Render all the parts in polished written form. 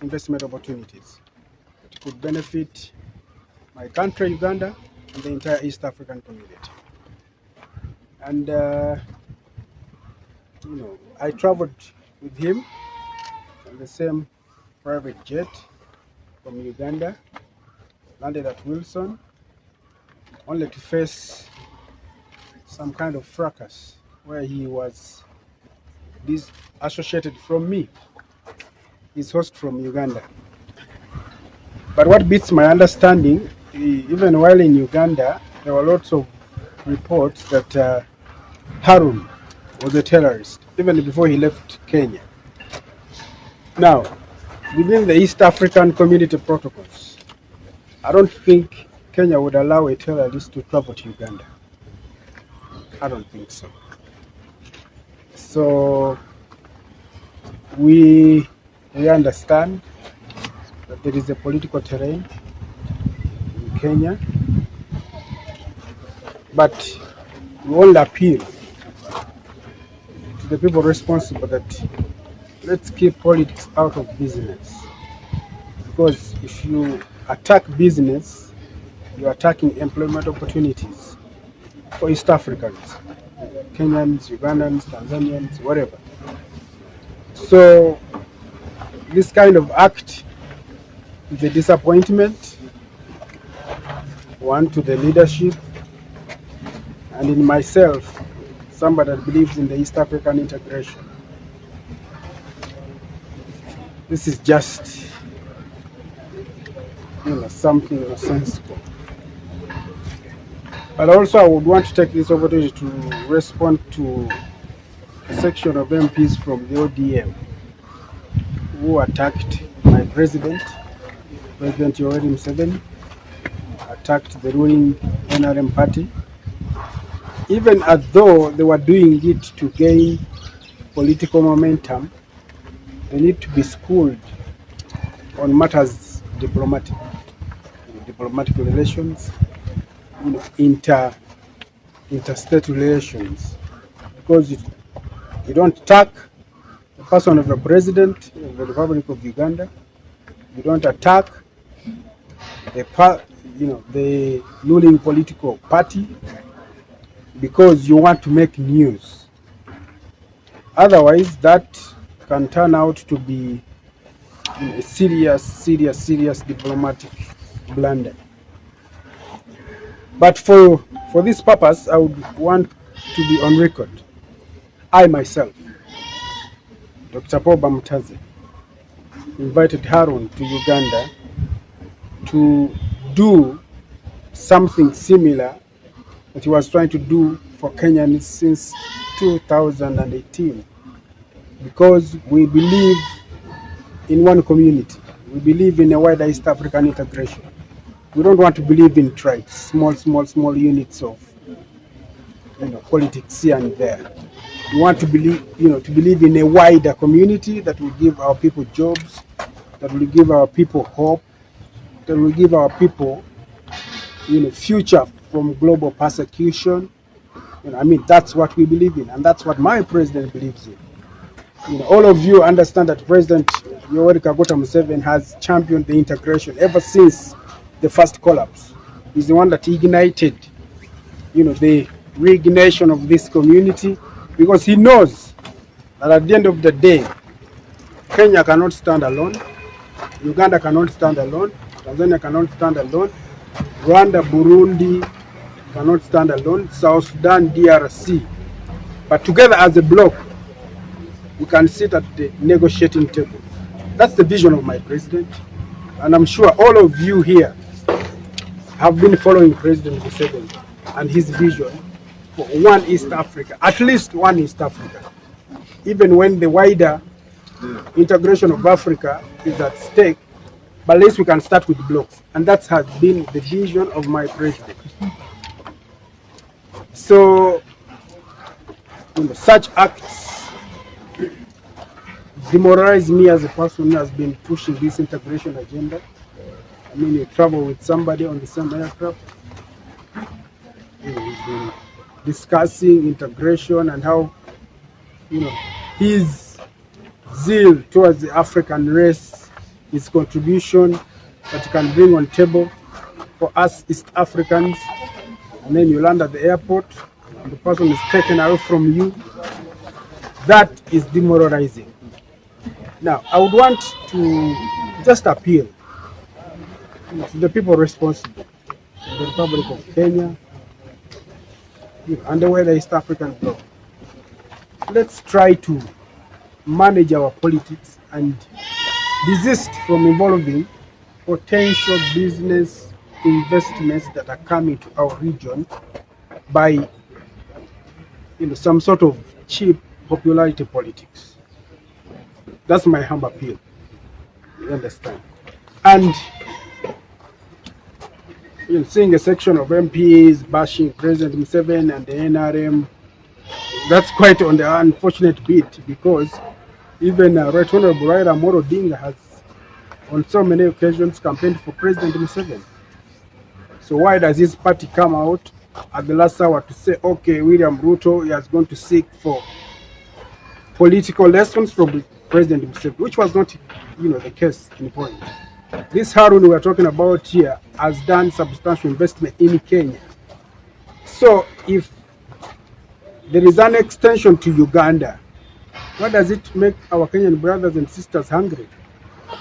investment opportunities that could benefit my country, Uganda, and the entire East African community. And I traveled with him on the same private jet from Uganda, landed at Wilson, only to face some kind of fracas where he was disassociated from me, his host from Uganda. But what beats my understanding, even while in Uganda, there were lots of reports that Harun was a terrorist, even before he left Kenya. Now, within the East African Community protocols, I don't think Kenya would allow a terrorist to travel to Uganda. I don't think so. So we understand that there is a political terrain in Kenya, but we all appeal to the people responsible that let's keep politics out of business, because if you attack business, you're attacking employment opportunities for East Africans, Kenyans, Ugandans, Tanzanians, whatever. So this kind of act is a disappointment, one, to the leadership, and in myself, somebody that believes in the East African integration. This is just, something nonsensical. But also I would want to take this opportunity to respond to a section of MPs from the ODM who attacked my President Yoweri Museveni, attacked the ruling NRM party, even as though they were doing it to gain political momentum. They need to be schooled on matters diplomatic relations, interstate relations, because you don't attack the person of the President of the Republic of Uganda. You don't attack the ruling political party because you want to make news. Otherwise, that can turn out to be a serious diplomatic blunder. But for this purpose, I would want to be on record. I myself, Dr. Paul Bamutaze, invited Harun to Uganda to do something similar that he was trying to do for Kenyans since 2018, because we believe in one community. We believe in a wider East African integration. We don't want to believe in tribes, small units of politics here and there. We want to believe in a wider community that will give our people jobs, that will give our people hope, that will give our people future from global persecution. That's what we believe in, and that's what my president believes in. All of you understand that President Yoweri Kaguta Museveni has championed the integration ever since the first collapse. He's the one that ignited, the reignition of this community, because he knows that at the end of the day, Kenya cannot stand alone, Uganda cannot stand alone, Tanzania cannot stand alone, Rwanda, Burundi cannot stand alone, South Sudan, DRC. But together as a bloc, we can sit at the negotiating table. That's the vision of my president, and I'm sure all of you here have been following President Museveni and his vision for one East Africa, at least one East Africa, even when the wider integration of Africa is at stake. But at least we can start with blocks, and that has been the vision of my president. So, such acts demoralize me as a person who has been pushing this integration agenda. You travel with somebody on the same aircraft, he's been discussing integration and how his zeal towards the African race his contribution that he can bring on table for us East Africans, and then you land at the airport and the person is taken away from you. That is demoralizing. Now, I would want to just appeal to the people responsible, the Republic of Kenya, and where the East African go. Let's try to manage our politics and desist from involving potential business investments that are coming to our region by some sort of cheap popularity politics. That's my humble appeal. You understand? And seeing a section of MPs bashing President Museveni and the NRM, that's quite on the unfortunate bit, because even Right Honorable Raila Amolo Odinga has on so many occasions campaigned for President Museveni. So why does his party come out at the last hour to say, okay, William Ruto is going to seek for political lessons from President Museveni, which was not the case in point. This Harun we are talking about here has done substantial investment in Kenya. So if there is an extension to Uganda, what does it make our Kenyan brothers and sisters hungry?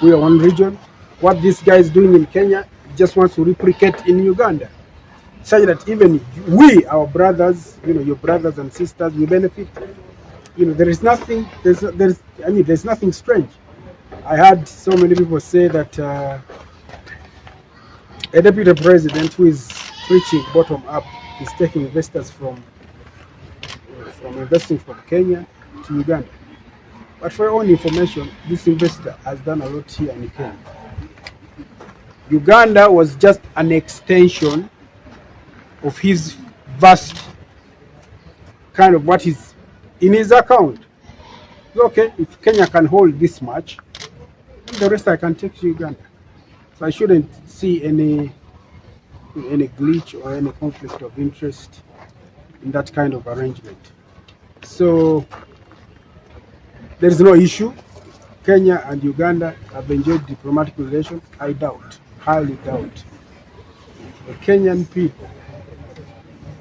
We are one region. What this guy is doing in Kenya, he just wants to replicate in Uganda, such that even we, our brothers, your brothers and sisters, we benefit. There is nothing. There's nothing strange. I heard so many people say that a deputy president who is preaching bottom up is taking investors from investing from Kenya to Uganda. But for your own information, this investor has done a lot here in Kenya. Uganda was just an extension of his vast kind of what is in his account. Okay, if Kenya can hold this much, the rest I can take to Uganda. So I shouldn't see any glitch or any conflict of interest in that kind of arrangement. So there is no issue. Kenya and Uganda have enjoyed diplomatic relations. I doubt, highly doubt, the Kenyan people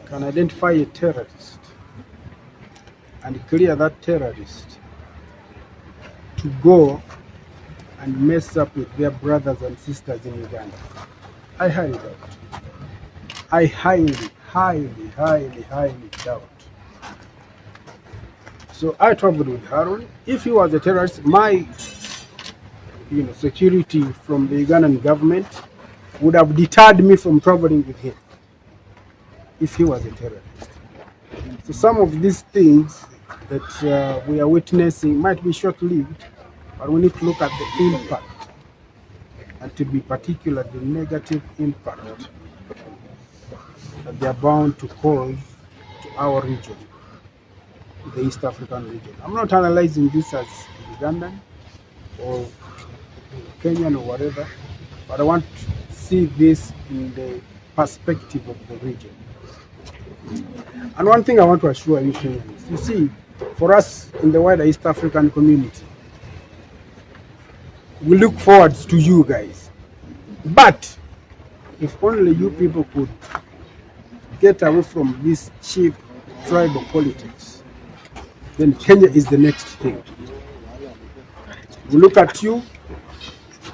can identify a terrorist and clear that terrorist to go and mess up with their brothers and sisters in Uganda. I highly doubt. I highly doubt. So I traveled with Harun. If he was a terrorist, my security from the Ugandan government would have deterred me from traveling with him if he was a terrorist. So some of these things that we are witnessing might be short-lived, but we need to look at the impact, and to be particular the negative impact that they are bound to cause to our region, the East African region. I'm not analyzing this as Ugandan or Kenyan or whatever, but I want to see this in the perspective of the region. And one thing I want to assure you Kenyans, you see, for us in the wider East African community, we look forward to you guys. But if only you people could get away from this cheap tribal politics, then Kenya is the next thing. We look at you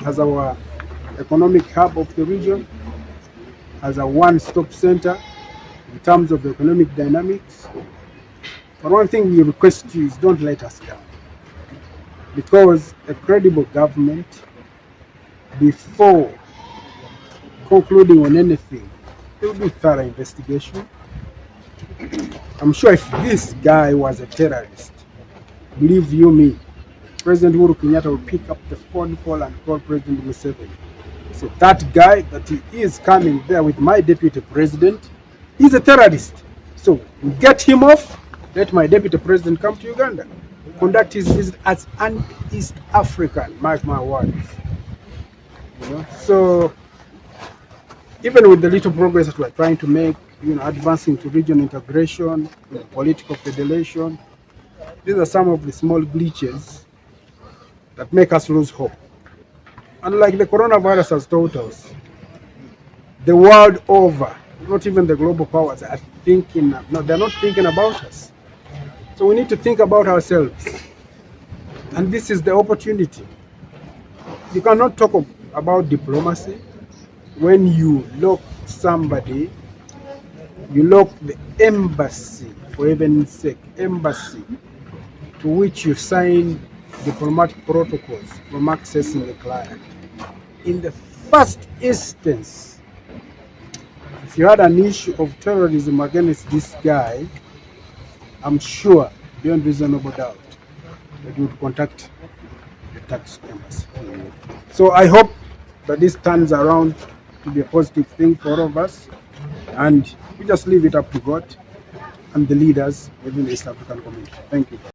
as our economic hub of the region, as a one-stop center in terms of economic dynamics. But one thing we request you is don't let us down, because a credible government, before concluding on anything, they will do thorough investigation. I'm sure if this guy was a terrorist, believe you me, President Uhuru Kenyatta will pick up the phone call and call President Museveni. So that guy that he is coming there with my deputy president, he's a terrorist. So we get him off, let my deputy president come to Uganda, conduct his visit as an East African, mark my words. So even with the little progress that we're trying to make, advancing to regional integration, political federation, these are some of the small glitches that make us lose hope. And like the coronavirus has taught us, the world over, not even the global powers are thinking, no, they're not thinking about us. So we need to think about ourselves. And this is the opportunity. You cannot talk about diplomacy when you lock somebody, you lock the embassy, for heaven's sake, embassy to which you sign diplomatic protocols from accessing a client. In the first instance, if you had an issue of terrorism against this guy, I'm sure, beyond reasonable doubt, that you would contact the tax embassy. So I hope that this turns around to be a positive thing for all of us, and we just leave it up to God and the leaders within the East African community. Thank you.